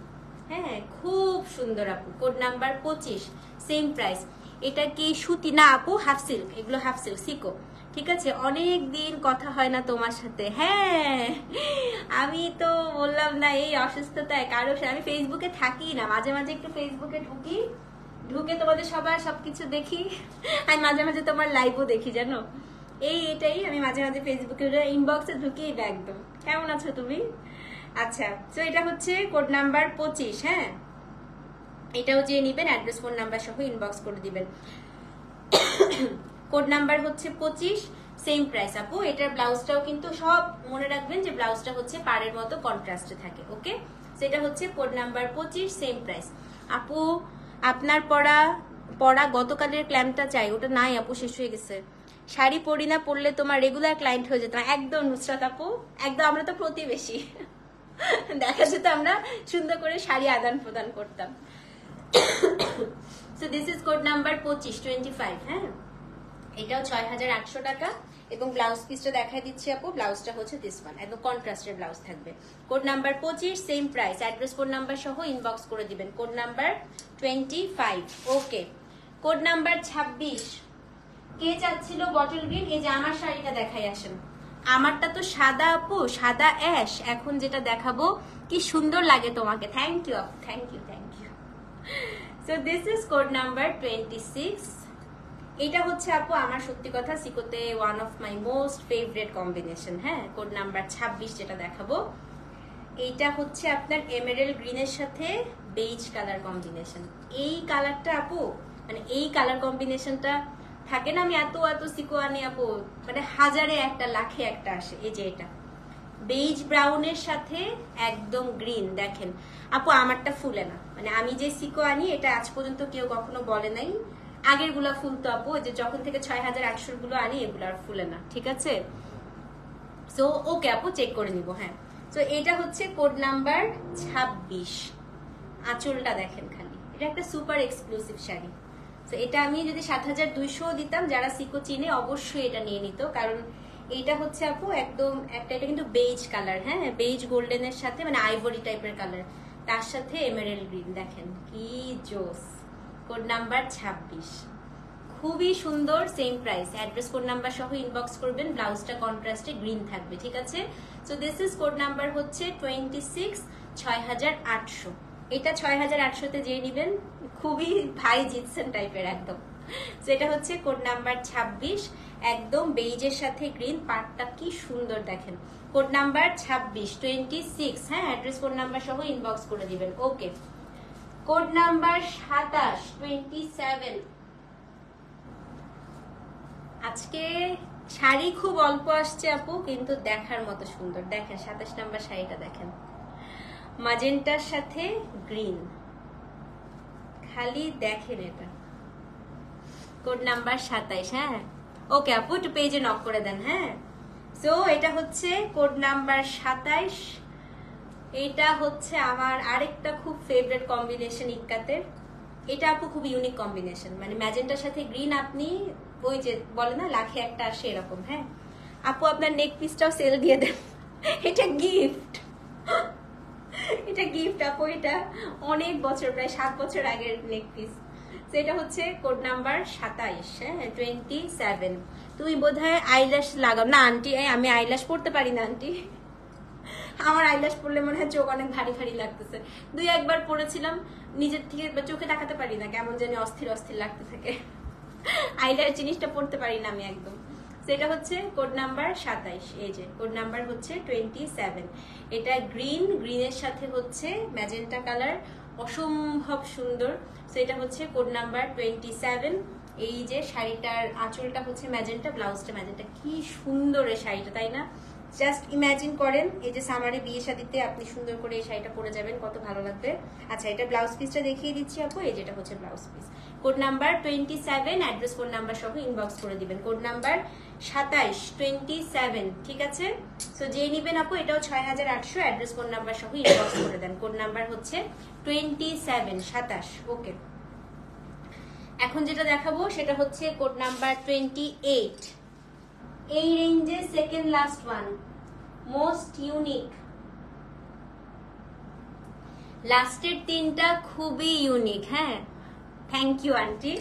হ্যাঁ খুব সুন্দর আপু। Code number 25, same price. এটা কি সুতি না আপু? হাফ সিল্ক, এগুলো হাফ সিল্ক সিকো, ঠিক আছে? অনেক দিন কথা হয় না তোমার সাথে। হ্যাঁ আমি তো বললাম না, এই অসুস্থতায় কারো আমি ফেসবুকে থাকি না, মাঝে মাঝে একটু ফেসবুকে ঢুকে তোমাদের সবার সবকিছু দেখি। আমি মাঝে মাঝে তোমার লাইভও দেখি, জানো? এটাই আমি মাঝে মাঝে ফেসবুকে ইনবক্সে ঢুকি একদম। কেমন আছো তুমি? আচ্ছা তো এটা হচ্ছে কোড নাম্বার 25। হ্যাঁ এটাও যে নিবেন অ্যাড্রেস ফোন নাম্বার সহ ইনবক্স করে দিবেন। কোড নাম্বার হচ্ছে 25, সেম প্রাইস আপু। এটার ব্লাউজটাও কিন্তু সব মনে রাখবেন যে ব্লাউজটা হচ্ছে পাড়ের মতো কন্ট্রাস্টে থাকে। ওকে সেটা হচ্ছে কোড নাম্বার 25, সেম প্রাইস। আপু আপনার পড়া গতকালের ক্ল্যাম্পটা চাই, ওটা নাই আপু, শেষ হয়ে গেছে। শাড়ি পরি না, পরলে তোমার রেগুলার ক্লায়েন্ট হয়ে যেত। একদম নুসরাত আপু, একদম। আমরা তো প্রতিবেশী, দেখা যেত আমরা সুন্দর করে শাড়ি আদান প্রদান করতাম। So this is code number 25। হ্যাঁ এটাও 6800 টাকা, এবং ব্লাউজ পিসটা দেখাই দিচ্ছি আপু। ব্লাউজটা হচ্ছে দিস ওয়ান, একদম কন্ট্রাস্টের ব্লাউজ থাকবে। Code number 25, same price. Address code number সহ ইনবক্স করে দিবেন। Code number 25। ওকে কোড নাম্বার 26। কে চাচ্ছিল বটল গ্রিন? এই যে আমার শাড়িটা দেখাই আসেন। আমারটা তো সাদা আপু, সাদা অ্যাশ। এখন যেটা দেখাবো কি সুন্দর লাগে তোমাকে। থ্যাংক ইউ আপু, thank you. So this is code number 26। এটা হচ্ছে আপু আমার সত্যি কথা সিকোতে one of my most favourite combination. হ্যাঁ কোড নাম্বার 26 যেটা দেখাবো, এইটা হচ্ছে আপনার এমেরাল্ড গ্রিনের সাথে বেজ কালার কম্বিনেশন। এই কালারটা আপু মানে এই কালার কম্বিনেশনটা থাকে না, আমি এত এত সিকো আনি আপু, মানে হাজারে একটা লাখে একটা আসে। এই যে এটা বেজ ব্রাউনের সাথে একদম গ্রিন, দেখেন আপু আমারটা ফুলে না, মানে আমি যে সিকো আনি এটা আজ পর্যন্ত কেউ কখনো বলে নাই। আগের গুলা ফুলতো আপু, যে যখন থেকে 6800 গুলো আনি এগুলো আর ফুলে না, ঠিক আছে। সো ওকে আপু, চেক করে নিব। হ্যাঁ, তো এটা হচ্ছে কোড নাম্বার 26। আঁচলটা দেখেন খালি, এটা একটা সুপার এক্সক্লুসিভ শাড়ি। তো এটা আমি যদি 7200 দিতাম, যারা সিকো চিনে অবশ্যই এটা নিয়ে নিত, কারণ এইটা হচ্ছে আপু একদম একটা, এটা কিন্তু বেজ কালার, হ্যাঁ বেজ গোল্ডেনের সাথে মানে আইভরি টাইপের কালার, তার সাথে এমেরাল্ড গ্রিন, দেখেন কি জোস। কোড নাম্বার 26, খুবই সুন্দর, same price. Address code number সহ ইনবক্স করবেন, ব্লাউজটা কন্ট্রাস্টে গ্রিন থাকবে, ঠিক আছে। So this is code number হচ্ছে 26, 6800। এটা 6800-তে যে নিবেন খুবই ভাই জিতছেন টাইপের একদম। তো এটা হচ্ছে কোড নাম্বার 26, একদম বেইজের সাথে গ্রিন, পাটটা কি সুন্দর দেখেন। কোড নাম্বার 26, 26, হ্যাঁ অ্যাড্রেস কোড নাম্বার সহ ইনবক্স করে দিবেন। ওকে, কোড নাম্বার 27, 27। আজকে শাড়ি খুব অল্প আসছে আপু, কিন্তু দেখার মতো সুন্দর। দেখেন 27 নাম্বার শাড়িটা দেখেন, ম্যাজেন্টার সাথে গ্রিন, খালি দেখেন এটা। কোড নাম্বার 27, হ্যাঁ ওকে আপু, একটু পেজে নক করে দেন। হ্যাঁ, সো এটা হচ্ছে কোড নাম্বার 27। এটা হচ্ছে আমার আরেকটা খুব ফেভারিট কম্বিনেশন ইক্কাতের। এটা আপু খুব ইউনিক কম্বিনেশন, মানে ম্যাজেন্টার সাথে গ্রিন, আপনি ওই যে বলে না লাখে একটা আসে এরকম। হ্যাঁ আপু, আপনার নেক পিসটাও সেল দিয়ে দেন, এটা গিফট, এটা গিফট আপু, এটা অনেক বছর, প্রায় 7 বছর আগের নেক পিস। তো এটা হচ্ছে কোড নাম্বার 27, হ্যাঁ 27। তুমি বোধহয় আইল্যাশ লাগাও না আন্টি? আমি আইল্যাশ পড়তে পারি না আন্টি, আমার আইল্যাশ পড়লে মনে হয় চোখ অনেক ভারী ভারী লাগতেছে। 2-1 বার পড়েছিলাম, নিজের থেকে চোখে তাকাতে পারি না, কেমন জানি অস্থির অস্থির লাগতে থাকে। আইল্যাশ জিনিসটা পড়তে পারি না আমি একদম। সেটা হচ্ছে কোড নাম্বার 27। এই যে কোড নাম্বার হচ্ছে 27। এটা গ্রিন, গ্রিনের সাথে হচ্ছে ম্যাজেন্টা কালার, অসম্ভব সুন্দর। সেটা হচ্ছে কোড নাম্বার 27। এই যে শাড়িটার আঁচলটা হচ্ছে ম্যাজেন্টা, ব্লাউজটা ম্যাজেন্টা, কি সুন্দর এই শাড়িটা, তাই না? জাস্ট ইমাজিন করেন এই যে সামারে বিয়ে শাদিতে আপনি সুন্দর করে এই শাড়িটা পরে যাবেন, কত ভালো লাগবে। আচ্ছা, এটা ব্লাউজ পিসটা দেখিয়ে দিচ্ছি আপু, এই যেটা হচ্ছে blouse piece. Code number 27, address code number সহ ইনবক্স করে দিবেন। কোড নাম্বার 27, 27, ঠিক আছে। সো যে নিবেন আপু, এটাও 6800, অ্যাড্রেস কোড নাম্বার সহ ইনবক্স করে দেন। কোড নাম্বার হচ্ছে 27, 27। ওকে, এখন যেটা দেখাবো সেটা হচ্ছে কোড নাম্বার 28। এই রেঞ্জে second last one, most unique. লাস্টের 3টা খুবই ইউনিক। হ্যাঁ, thank you aunty.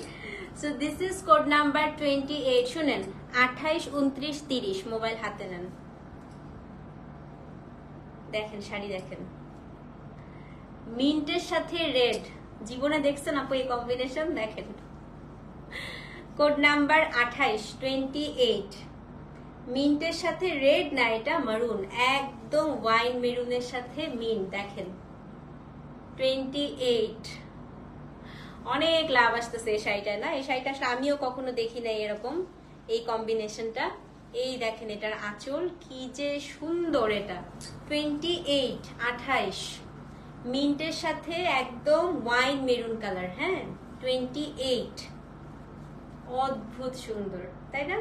So this is code number 28। শুনেন, 28, 29, 30, মোবাইল হাতে নেন, দেখেন শাড়ি দেখেন, মিন্টের সাথে রেড, জীবনে দেখছেন আপু এই কম্বিনেশন? দেখেন, কোড নাম্বার 28, 28, মিন্টের সাথে রেড না, এটা মারুন, একদম ওয়াইন মেরুনের সাথে মিন্ট, দেখেন 28। অনেক লাভ আসতেছে এই শাড়িটা, না? এই শাড়িটা আমিও কখনো দেখি নাই এরকম, এই কম্বিনেশনটা। এই দেখেন এটার আঁচল কি যে সুন্দর, এটা 28, 28, মিন্টের সাথে একদম ওয়াইন মেরুন কালার। হ্যাঁ 28, অদ্ভুত সুন্দর, তাই না?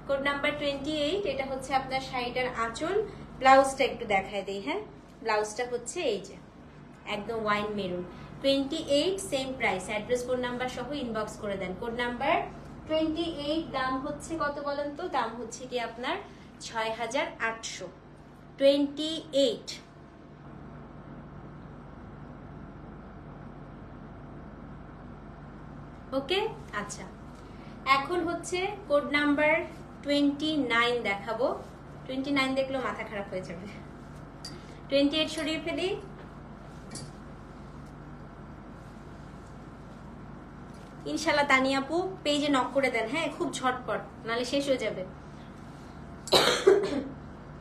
Code number 28। এটা হচ্ছে আপনার শাড়িটার আঁচল। ব্লাউজটা একটু দেখায় দেই। হ্যাঁ, ব্লাউজটা হচ্ছে এই যে একদম wine maroon. 28, same price. Address code number সহ ইনবক্স করে দেন। কোড নাম্বার 28, দাম হচ্ছে কত বলেন তো? দাম হচ্ছে কি আপনার 6800। 28। ওকে, আচ্ছা, এখন হচ্ছে কোড নাম্বার 29 দেখাবো। 29 দেখলেও মাথা খারাপ হয়ে যাবে। 28 সরিয়ে ফেলি। ইনশাল্লাহ তানিয়া আপু পেজে নক করে দেন, হ্যাঁ খুব ঝটপট, নাহলে শেষ হয়ে যাবে।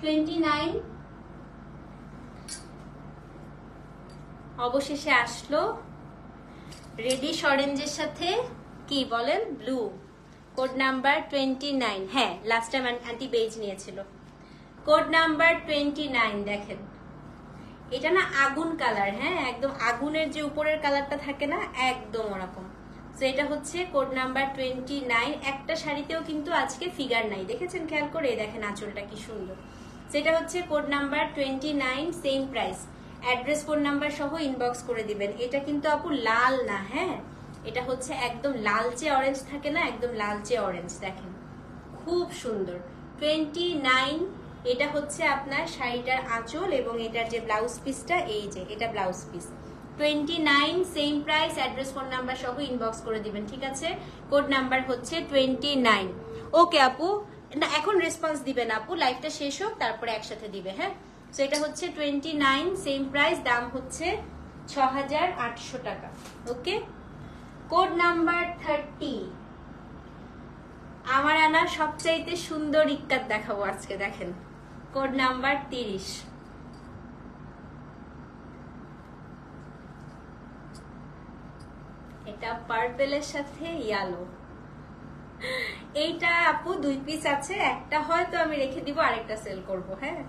29 অবশেষে আসলো, রেডিশ অরেঞ্জের সাথে কি বলেন? Blue, code number 29। হ্যাঁ, লাস্ট টাইম আন্টি বেজ নিয়েছিল। কোড নাম্বার 29 দেখেন, এটা না আগুন কালার, হ্যাঁ একদম আগুনের যে উপরের কালারটা থাকে না, একদম ওরকম। তো এটা হচ্ছে কোড নাম্বার 29। একটা শাড়িতেও কিন্তু আজকে ফিগার নাই, দেখেছেন খেয়াল করে? দেখেন আঁচলটা কি সুন্দর। সেটা হচ্ছে code number 29, same price. Address phone number সহ ইনবক্স করে দিবেন। এটা কিন্তু আপু লাল না, হ্যাঁ এটা হচ্ছে একদম লালচে অরেঞ্জ থাকে না, একদম লালচে অরেঞ্জ। দেখেন খুব সুন্দর। 29, এটা হচ্ছে আপনার শাড়িটার আঁচল এবং এটার যে ব্লাউজ পিসটা, এই যে এটা blouse piece. 29, same price. Address phone number সহ ইনবক্স করে দিবেন, ঠিক আছে? কোড নাম্বার হচ্ছে 29। ওকে আপু, না এখন রেসপন্স দিবেন আপু, লাইভটা শেষ হোক তারপরে একসাথে দিবে, হ্যাঁ। তো এটা হচ্ছে 29, সেম প্রাইস, দাম হচ্ছে 6800 টাকা। ওকে, কোড নাম্বার 30। আমার আনা সবচাইতে সুন্দর ইক্কাত দেখাবো আজকে, দেখেন কোড নাম্বার 30। এটা পার্পেলের সাথে ইয়েলো। এইটা আপু 2 পিস আছে, একটা হয়তো আমি রেখে দিব, আরেকটা সেল করব, হ্যাঁ।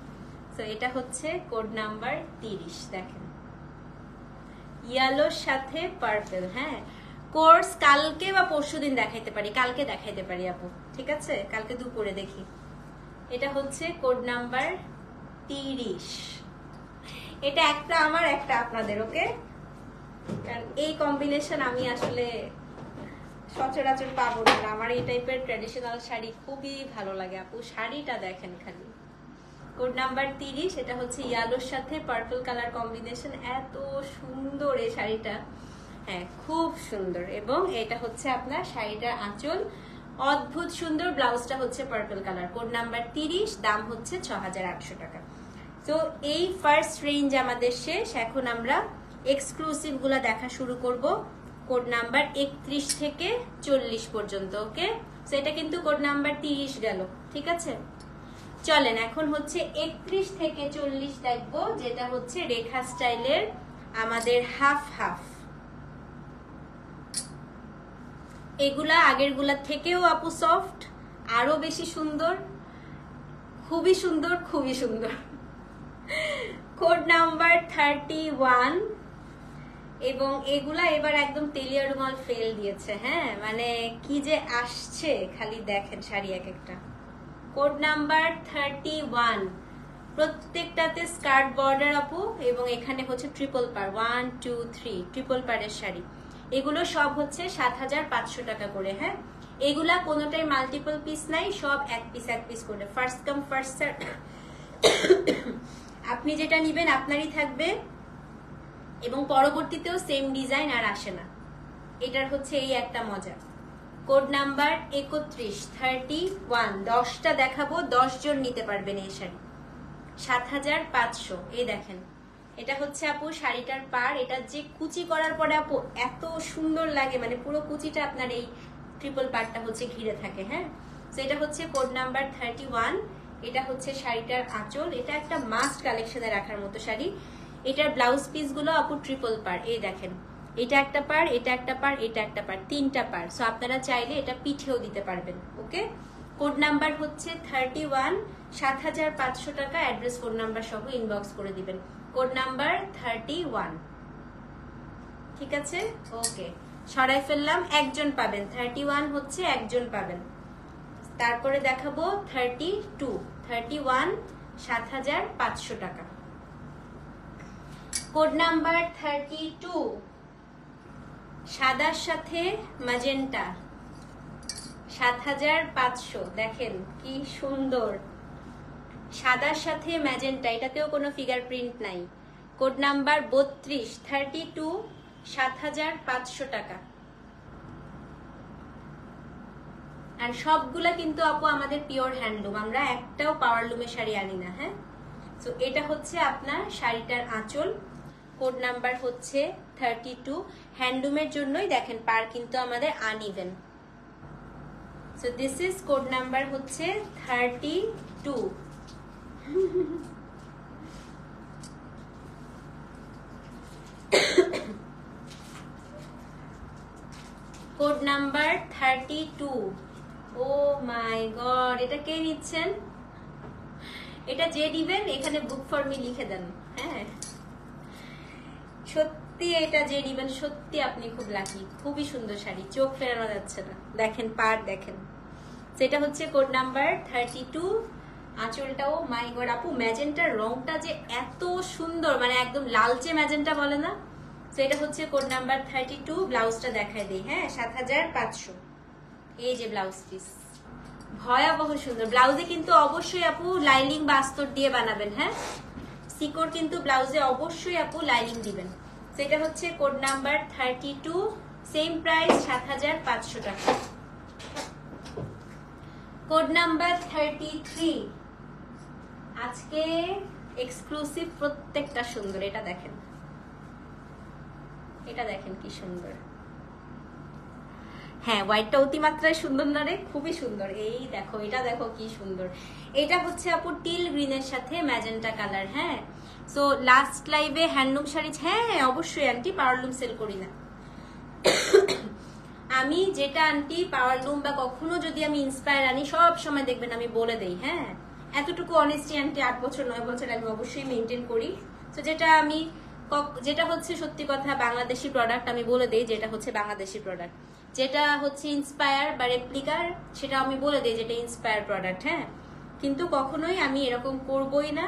তো এটা হচ্ছে কোড নাম্বার 30, দেখেন ইয়েলোর সাথে পার্পেল, হ্যাঁ। কোর্স কালকে বা পরশুদিন দেখাইতে পারি, কালকে দেখাইতে পারি আপু, ঠিক আছে? কালকে দুপুরে দেখি। এটা হচ্ছে কোড নাম্বার 30। এটা একটা আমার, একটা আপনাদের, ওকে? কারণ এই কম্বিনেশন আমি আসলে সচরাচর পাবো না। আমার এই টাইপের ট্র্যাডিশনাল শাড়ি খুবই ভালো লাগে আপু। শাড়িটা দেখেন খালি। কোড নাম্বার 30, এটা হচ্ছে ইয়েলোর সাথে পার্পল কালার কম্বিনেশন। এত সুন্দর এই শাড়িটা, হ্যাঁ খুব সুন্দর। এবং এটা হচ্ছে আপনার শাড়িটার আঁচল, অদ্ভুত সুন্দর। ব্লাউজটা হচ্ছে পার্পল কালার। কোড নাম্বার 30, দাম হচ্ছে 6800 টাকা। তো এই ফার্স্ট রেঞ্জ আমাদের শেষ। এখন আমরা এক্সক্লুসিভ গুলা দেখা শুরু করব, কোড নাম্বার 31 থেকে 40 পর্যন্ত। ওকে, তো এটা কিন্তু কোড নাম্বার 30 গেল, ঠিক আছে? চলেন এখন হচ্ছে 31 থেকে 40 দেখবো, যেটা হচ্ছে রেখা স্টাইলের আমাদের হাফ হাফ। এগুলা আগের গুলার থেকেও আপু সফট, আরো বেশি সুন্দর, খুবই সুন্দর, খুবই সুন্দর। Code number 31। এবং এগুলা এবার একদম তেলিয়া রুমাল ফেল দিয়েছে, হ্যাঁ মানে কি যে আসছে খালি দেখেন শাড়ি এক একটা। কোড নাম্বার 31, প্রত্যেকটাতে স্কার্ট বর্ডার আপু, এবং এখানে হচ্ছে ট্রিপল পার, 1 2 3 ট্রিপল পারের শাড়ি। এগুলো সব হচ্ছে 7500 টাকা করে, হ্যাঁ। এগুলা কোনোটাই মাল্টিপল পিস নাই, সব এক পিস করে, ফার্স্ট কাম ফার্স্ট সার্ভ। আপনি যেটা নিবেন আপনারই থাকবে, এবং পরবর্তীতেও সেম ডিজাইন আর আসে না। এটার হচ্ছে এই একটা মজা। কোড নাম্বার 31, 31, 10টা দেখাবো, 10 জন নিতে পারবেন এই শাড়ি, 7500। এই দেখেন, এটা হচ্ছে আপু শাড়িটার পার। এটা যে কুচি করার পরে আপু এত সুন্দর লাগে, মানে পুরো কুচিটা আপনার এই ট্রিপল পারটা হচ্ছে ঘিরে থাকে, হ্যাঁ। তো এটা হচ্ছে কোড নাম্বার 31। এটা হচ্ছে শাড়িটার আঁচল। এটা একটা মাস্ট কালেকশনে রাখার মতো শাড়ি। এটার ব্লাউজ পিস গুলো আপু ট্রিপল পার, এই দেখেন এটা একটা পার, এটা একটা পার, এটা একটা পার, 3টা পার। সো আপনারা চাইলে এটা পিঠেও দিতে পারবেন, ওকে। কোড নাম্বার হচ্ছে 31, 7500 টাকা। অ্যাড্রেস ফোন নাম্বার সহ ইনবক্স করে দিবেন। কোড নাম্বার 31, ঠিক আছে? ওকে, সরাই ফেললাম, একজন পাবেন। 31 হচ্ছে একজন পাবেন। তারপরে দেখাবো 32, 31, 7500 টাকা। কোড নাম্বার 32, সাদার সাথে ম্যাজেন্টা, 7500। দেখেন কি সুন্দর, সাদার সাথে ম্যাজেন্টা, এটাতেও কোনো ফিঙ্গারপ্রিন্ট নাই। কোড নাম্বার 32, 32, 7500 টাকা। আর সবগুলা কিন্তু আপু আমাদের পিওর হ্যান্ডলুম, আমরা একটাও পাওয়ার লুমের শাড়ি আনি না, হ্যাঁ। তো এটা হচ্ছে আপনার শাড়িটার আঁচল। কোড নাম্বার হচ্ছে 32, হ্যান্ডলুমের জন্যই দেখেন পার কিন্তু আমাদের uneven. So this is code number হচ্ছে 32। Code number 32। ও মাই গড, এটা কে নিচ্ছেন? এটা যে দিবেন এখানে বুক ফর মি লিখে দেন। হ্যাঁ, সত্যি এটা যে নিবেন সত্যি আপনি খুব লাকি। খুবই সুন্দর শাড়ি, চোখ ফেরানো যাচ্ছে না। দেখেন পার, দেখেন সেটা হচ্ছে কোড নাম্বার 32। আঁচলটাও মাই গড আপু, ম্যাজেন্টার রংটা যে এত সুন্দর, মানে একদম লালচে ম্যাজেন্টা বলে না, সেটা হচ্ছে কোড নাম্বার 32। ব্লাউজটা দেখায় দিই। হ্যাঁ, 7500। এই যে ব্লাউজ পিস, ভয়াবহ সুন্দর। ব্লাউজে কিন্তু অবশ্যই আপু লাইলিং বা আস্তর দিয়ে বানাবেন। হ্যাঁ, সিকোর কিন্তু ব্লাউজে অবশ্যই আপু লাইলিং দিবেন। সেটা হচ্ছে কোড নাম্বার 32, সেম প্রাইস 7500 টাকা। কোড নাম্বার 33, আজকে এক্সক্লুসিভ, প্রত্যেকটা সুন্দর। এটা দেখেন, এটা দেখেন কি সুন্দর। হ্যাঁ, হোয়াইটটা অতিমাত্রায় সুন্দর না রে? খুবই সুন্দর। এই দেখো, এটা দেখো কি সুন্দর। এটা হচ্ছে আপু টিল গ্রিনের সাথে ম্যাজেন্টা কালার। হ্যাঁ, সো লাস্ট লাইভে হ্যান্ডলুম শাড়ি, হ্যাঁ অবশ্যই আন্টি, পাওয়ারলুম সেল করি না আমি। যেটা আন্টি পাওয়ারলুম বা কখনো যদি আমি ইন্সপায়ার আনি, সব সময় দেখবেন আমি বলে দেই। হ্যাঁ, এতটুকু অনেস্টি আন্টি 8 বছর 9 বছর আমি অবশ্যই মেনটেন করি। তো যেটা আমি, যেটা হচ্ছে সত্যি কথা বাংলাদেশি প্রোডাক্ট, আমি বলে দেই যেটা হচ্ছে বাংলাদেশি প্রোডাক্ট। যেটা হচ্ছে ইন্সপায়ার বা রেপ্লিকার, সেটা আমি বলে দিই যেটা ইন্সপায়ার প্রোডাক্ট। হ্যাঁ, কিন্তু কখনোই আমি এরকম করবই না।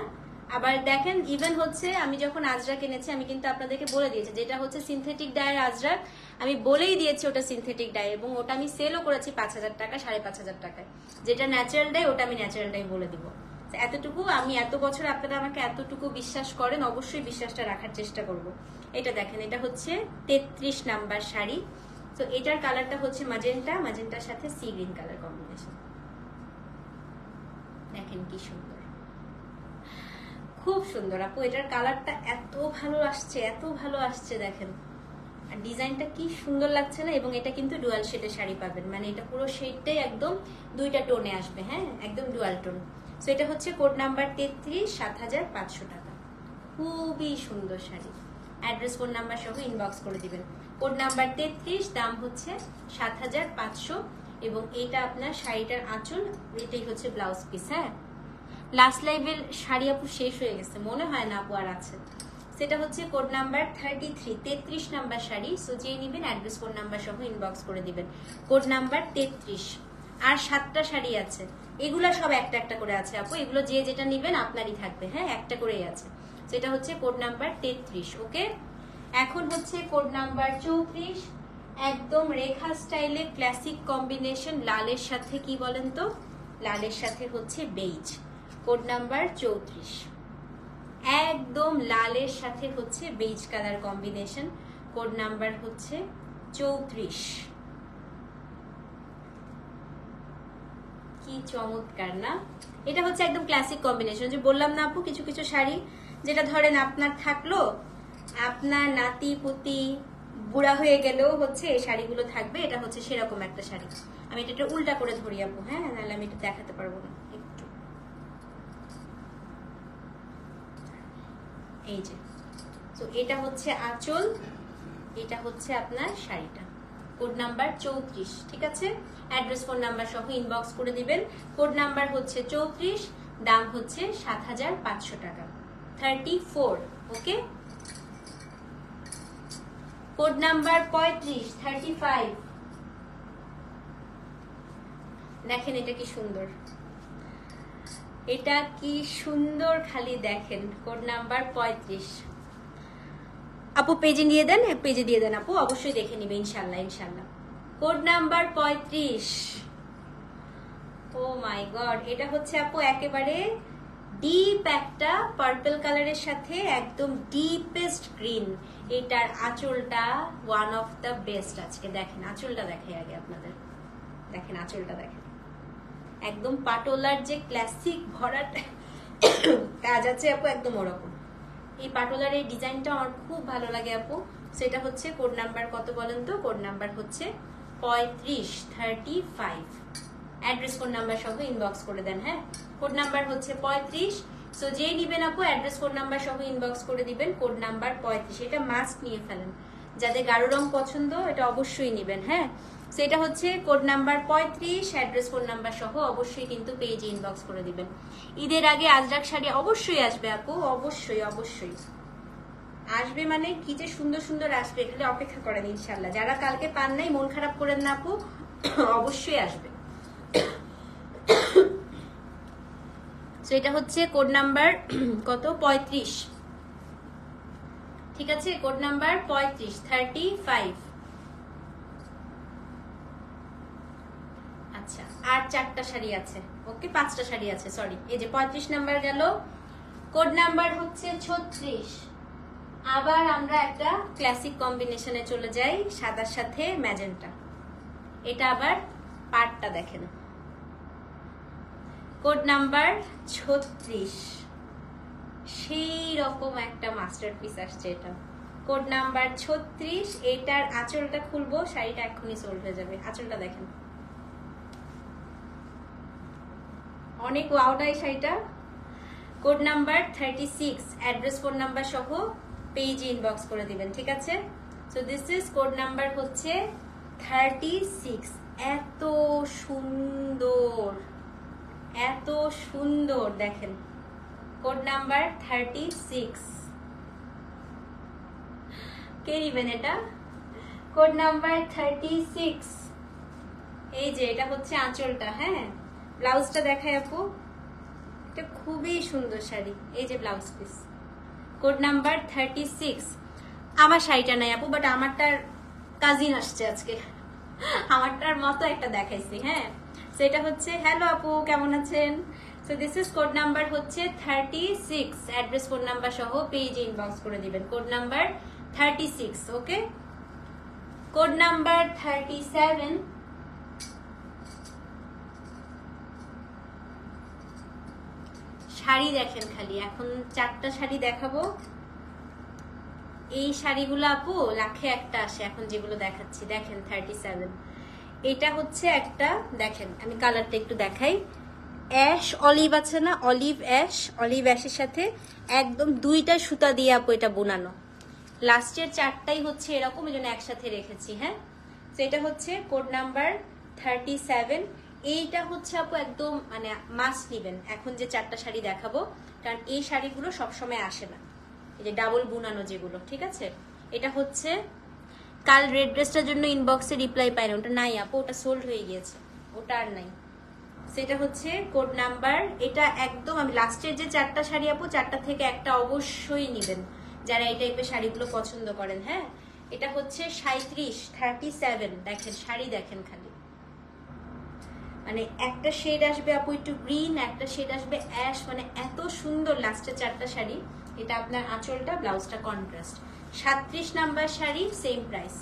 আবার দেখেন, ইভেন হচ্ছে আমি যখন আজরাক এনেছি, আমি কিন্তু আপনাদেরকে বলে দিয়েছি যেটা হচ্ছে সিনথেটিক ডায়ের আজরাক, আমি বলেই দিয়েছি ওটা সিনথেটিক ডাই, এবং ওটা আমি সেলও করেছি 5000 টাকা, 5500 টাকায়। যেটা ন্যাচারাল ডাই ওটা আমি ন্যাচারাল ডাই বলে দিব। এতটুকু আমি, এত বছর আপনারা আমাকে এতটুকু বিশ্বাস করেন, অবশ্যই বিশ্বাসটা রাখার চেষ্টা করব। এটা দেখেন, এটা হচ্ছে 33 নাম্বার শাড়ি। তো এটার কালারটা হচ্ছে ম্যাজেন্টা, ম্যাজেন্টার সাথে সি গ্রিন কালার কম্বিনেশন। দেখেন কি সুন্দর, খুব সুন্দর আপু। এটার কালারটা এত ভালো আসছে, এত ভালো আসছে, দেখেন। আর ডিজাইনটা কি সুন্দর লাগছে না? এবং এটা কিন্তু ডুয়াল শেডের শাড়ি পাবেন, মানে এটা পুরো শেডটাই একদম দুইটা টোনে আসবে। হ্যাঁ, একদম ডুয়াল টোন। সো এটা হচ্ছে কোড নাম্বার 33, 7500 টাকা। খুবই সুন্দর শাড়ি। অ্যাড্রেস, ফোন নাম্বার সহ ইনবক্স করে দিবেন। কোড নাম্বার 33, দাম হচ্ছে 7500। এবং এটা আপনার শাড়িটার আঁচল, এটাই হচ্ছে ব্লাউজ পিস। হ্যাঁ, লাস্ট লাইভের শাড়ি আপু শেষ হয়ে গেছে, মনে হয় না আপু আর আছে। সেটা হচ্ছে code number 33, 33 number sari. So যে নিবেন অ্যাড্রেস, ফোন নাম্বার সহ ইনবক্স করে দিবেন। Code number 33। আর 7টা শাড়ি আছে, এগুলা সব একটা একটা করে আছে আপু। এগুলো যে যেটা নিবেন আপনারই থাকবে। হ্যাঁ, একটা করেই আছে। সেটা হচ্ছে কোড নাম্বার 33। ওকে, এখন হচ্ছে কোড নাম্বার 34, একদম রেখা স্টাইলে ক্লাসিক কম্বিনেশন, লালের সাথে কি বলেন তো, লালের সাথে হচ্ছে বেইজ। কোড নাম্বার 34, একদম লালের সাথে হচ্ছে beige colour combination. Code number হচ্ছে 34। কি চমৎকার না? এটা হচ্ছে একদম ক্লাসিক কম্বিনেশন। যে বললাম না আপু, কিছু কিছু শাড়ি যেটা ধরেন আপনার থাকলো, আপনার নাতি পুতি বুড়া হয়ে গেলেও হচ্ছে এই শাড়িগুলো থাকবে। এটা হচ্ছে সেরকম একটা শাড়ি। আমি এটা উল্টা করে ধরি আপু। হ্যাঁ, নাহলে আমি এটা দেখাতে পারবো না। একটু এই যে, তো এটা হচ্ছে আঁচল, এটা হচ্ছে আপনার শাড়িটা। Code number 34। ঠিক আছে, অ্যাড্রেস, ফোন নাম্বার সহ ইনবক্স করে দিবেন। কোড নাম্বার হচ্ছে 34, দাম হচ্ছে 7500 টাকা। 34। ওকে, কোড নাম্বার 35, 35। দেখেন এটা কি সুন্দর, এটা কি সুন্দর, খালি দেখেন। Code number 35। আপু পেজে দিয়ে দেন, পেজে দিয়ে দেন আপু, অবশ্যই দেখে নিবে ইনশাল্লাহ, ইনশাল্লাহ। Code number 35। ও মাই গড, এটা হচ্ছে আপু একেবারে ডিপ একটা পার্পল কালারের সাথে একদম ডিপেস্ট গ্রিন। এটার আঁচলটা ওয়ান অফ দ্য বেস্ট। আজকে দেখেন আঁচলটা, দেখে আগে আপনাদের, দেখেন আঁচলটা দেখেন, একদম পাটোলার যে ক্লাসিক ভরাট কাজ আছে আপু, একদম ওরকম। এই পাটোলার এই ডিজাইনটা আমার খুব ভালো লাগে আপু। সেটা হচ্ছে কোড নাম্বার কত বলেন তো? কোড নাম্বার হচ্ছে 35, 35। অ্যাড্রেস, ফোন নাম্বার সহ ইনবক্স করে দেন। হ্যাঁ, কোড নাম্বার হচ্ছে 35। সো যেই নিবেন আপু অ্যাড্রেস, ফোন নাম্বার সহ ইনবক্স করে দিবেন। কোড নাম্বার 35, এটা মাস্ট নিয়ে ফেলেন। যাদের গাঢ় রং পছন্দ এটা অবশ্যই নিবেন। হ্যাঁ, সেটা হচ্ছে code number 35, address phone number সহ অবশ্যই কিন্তু পেজে ইনবক্স করে দিবেন। ঈদের আগে আজরাক শাড়ি অবশ্যই আসবে আপু, অবশ্যই অবশ্যই আসবে, মানে কি যে সুন্দর সুন্দর আসবে, খালি অপেক্ষা করেন ইনশাল্লাহ। যারা কালকে পান নাই মন খারাপ করেন না আপু, অবশ্যই আসবে। তো এটা হচ্ছে কোড নাম্বার কত, 35, ঠিক আছে, কোড নাম্বার 35, 35। আচ্ছা, আর 4টা শাড়ি আছে, ওকে 5টা শাড়ি আছে, সরি। এই যে 35 নাম্বার গেল, কোড নাম্বার হচ্ছে 36। আবার আমরা একটা ক্লাসিক কম্বিনেশনে চলে যাই, সাদার সাথে ম্যাজেন্টা। এটা আবার পার্টটা দেখেন, কোড নাম্বার 36, সেই রকম একটা মাস্টারপিস আসছে এটা, কোড নাম্বার 36। এটার আঁচলটা খুলবো, শাড়িটা এক্ষুনি সোল্ড হয়ে যাবে। আঁচলটা দেখেন, অনেক ওয়াওটাই শাড়িটা। Code number 36, address phone number সহ পেজে ইনবক্স করে দিবেন, ঠিক আছে। So this is code number হচ্ছে 36। এত সুন্দর, এত সুন্দর দেখেন, কোড নাম্বার 36। কে নিবেন এটা? Code number 36। এই যে এটা হচ্ছে আঁচলটা, হ্যাঁ। ব্লাউজটা দেখায় আপু, এটা খুবই সুন্দর শাড়ি। এই যে ব্লাউজ পিস, কোড নাম্বার 36। আমার শাড়িটা নাই আপু, বাট আমারটার কাজিন আসছে আজকে, আমারটার মতো একটা দেখাইছি, হ্যাঁ। সেটা হচ্ছে, হ্যালো আপু কেমন আছেন? So this is code number হচ্ছে 36, অ্যাড্রেস ফোন নাম্বার সহ পেজে ইনবক্স করে দিবেন, কোড নাম্বার 36, ওকে। কোড নাম্বার 37, শাড়ি দেখেন খালি, এখন 4টা শাড়ি দেখাবো। এই শাড়িগুলো আপু লাখে একটা আসে এখন যেগুলো দেখাচ্ছি, দেখেন 37। এটা হচ্ছে একটা, দেখেন আমি কালারটা একটু দেখাই, অ্যাশ অলিভ আছে না, অলিভ অ্যাশ, অলিভ অ্যাশের সাথে একদম 2টা সুতা দিয়ে আপু এটা বোনানো। লাস্টের 4টাই হচ্ছে এরকম, এই জন্য একসাথে রেখেছি, হ্যাঁ। তো এটা হচ্ছে কোড নাম্বার 37। এইটা হচ্ছে আপু একদম মানে মাস্ট নিবেন এখন যে 4টা শাড়ি দেখাবো, কারণ এই শাড়িগুলো সবসময় আসে না, এই যে ডাবল বুনানো যেগুলো, ঠিক আছে। এটা হচ্ছে, কাল রেড ড্রেসটার জন্য ইনবক্সে রিপ্লাই পাই না, ওটা নাই আপু, ওটা সোল্ড হয়ে গিয়েছে, ওটা আর নাই। সেটা হচ্ছে কোড নাম্বার, এটা একদম আমি লাস্টের যে 4টা শাড়ি আপু, 4টা থেকে একটা অবশ্যই নিবেন যারা এই টাইপের শাড়িগুলো পছন্দ করেন, হ্যাঁ। এটা হচ্ছে 37, দেখেন শাড়ি দেখেন খালি, মানে একটা শেড আসবে আপু একটু গ্রিন, একটা শেড আসবে অ্যাশ, মানে এত সুন্দর লাস্টের 4টা শাড়ি। এটা আপনার আঁচলটা, ব্লাউজটা contrast. 37 number sari, same price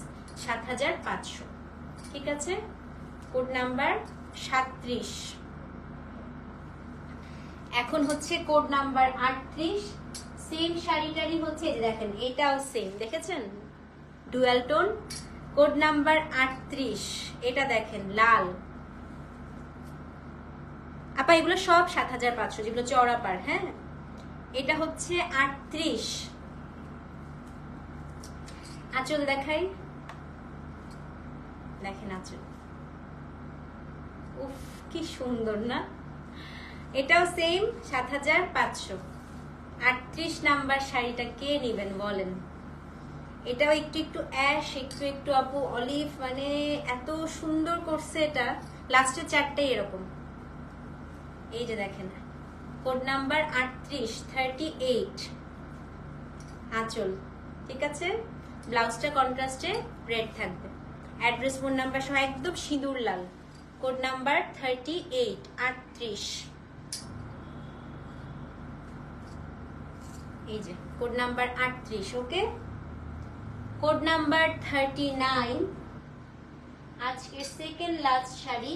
7500, ঠিক আছে। Code number 37। এখন হচ্ছে কোড নাম্বার 38, সেম শাড়িটারই হচ্ছে, দেখেন এটাও সেম, দেখেছেন ডুয়াল টোন। কোড নাম্বার 38, এটা দেখেন লাল আপা, এগুলো সব 7500, যেগুলো চওড়া পার, হ্যাঁ। এটা হচ্ছে 38। আঁচল দেখাই, দেখেন আঁচল, উফ কি সুন্দর না। এটাও সেম 7500। 38 নাম্বার শাড়িটা কে নিবেন বলেন? এটাও একটু একটু অ্যাশ, একটু একটু আপু অলিভ, মানে এত সুন্দর করছে এটা। লাস্টের 4টাই এরকম, এই যে দেখেন কোড নাম্বার 38, 38 আঁচল, ঠিক আছে। ব্লাউজটা কন্ট্রাস্টে রেড থাকবে, অ্যাড্রেস ফোন নাম্বার সহ একদম সিঁদুর লাল। কোড নাম্বার 38, 38, এই যে কোড নাম্বার 38, ওকে। কোড নাম্বার 39, আজকের সেকেন্ড লাস্ট শাড়ি,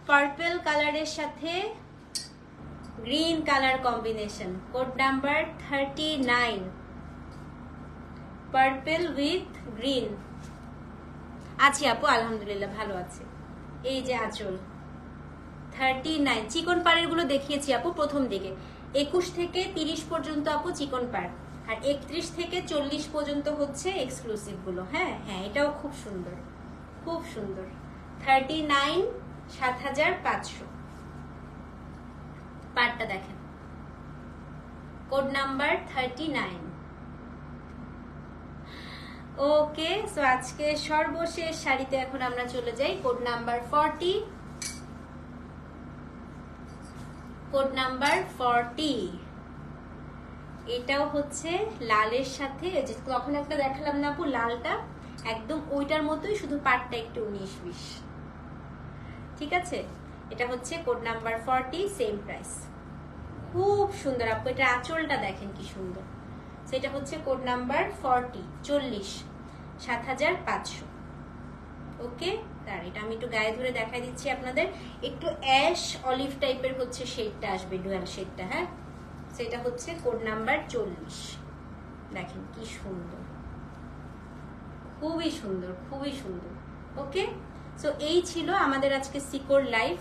পার্পল কালারের সাথে green colour combination. Code number 39, purple with green. আছি আপু আলহামদুলিল্লাহ ভালো আছে। এই যে আঁচল 39, চিকন পাড়ের গুলো দেখিয়েছি আপু প্রথম দিকে, 21 থেকে 30 পর্যন্ত আপু চিকন পাড়, আর 31 থেকে 40 পর্যন্ত হচ্ছে এক্সক্লুসিভ গুলো, হ্যাঁ হ্যাঁ এটাও খুব সুন্দর। খুব সুন্দর। 39 7500। পাটটা দেখেন, কোড নাম্বার 39। ওকে, সো আজকে সর্বশেষ শাড়িতে এখন আমরা চলে যাই, কোড নাম্বার 40। কোড নাম্বার 40, এটাও হচ্ছে লালের সাথে, যে তখন একটা দেখালাম না আপু লালটা, একদম ওইটার মতোই, শুধু পাটটা একটু 19-20। ঠিক আছে, এটা হচ্ছে কোড নাম্বার 40, সেম প্রাইস। খুব সুন্দর আপু, এটা আঁচলটা দেখেন কি সুন্দর। সেটা হচ্ছে কোড নাম্বার 40, 40 7500। ওকে, তার এটা আমি একটু গায়ে ধরে দেখাই দিচ্ছি আপনাদের। একটু অ্যাশ অলিভ টাইপের হচ্ছে শেডটা আসবে, ডুয়াল শেডটা। হ্যাঁ, সেটা হচ্ছে কোড নাম্বার 40। দেখেন কি সুন্দর, খুবই সুন্দর, খুবই সুন্দর। ওকে, সো এই ছিল আমাদের আজকে সিকোর লাইভ।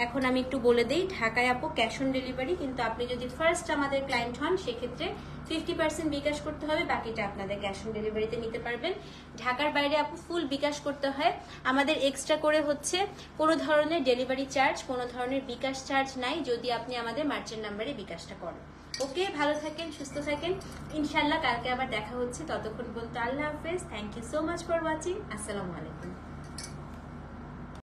এখন আমি একটু বলে দেই, ঢাকায় আপু ক্যাশ অন ডেলিভারি, কিন্তু আপনি যদি ফার্স্ট আমাদের ক্লায়েন্ট হন সেক্ষেত্রে 50% বিকাশ করতে হবে, বাকিটা আপনাদের ক্যাশ অন ডেলিভারিতে নিতে পারবেন। ঢাকার বাইরে আপু ফুল বিকাশ করতে হয়। আমাদের এক্সট্রা করে হচ্ছে কোনো ধরনের ডেলিভারি চার্জ, কোনো ধরনের বিকাশ চার্জ নাই যদি আপনি আমাদের মার্চেন্ট নাম্বারে বিকাশটা করেন। ওকে, ভালো থাকেন, সুস্থ থাকেন, ইনশাল্লাহ কালকে আবার দেখা হচ্ছে। ততক্ষণ পর্যন্ত আল্লাহ হাফেজ। Thank you so much for watching. আসসালামু আলাইকুম।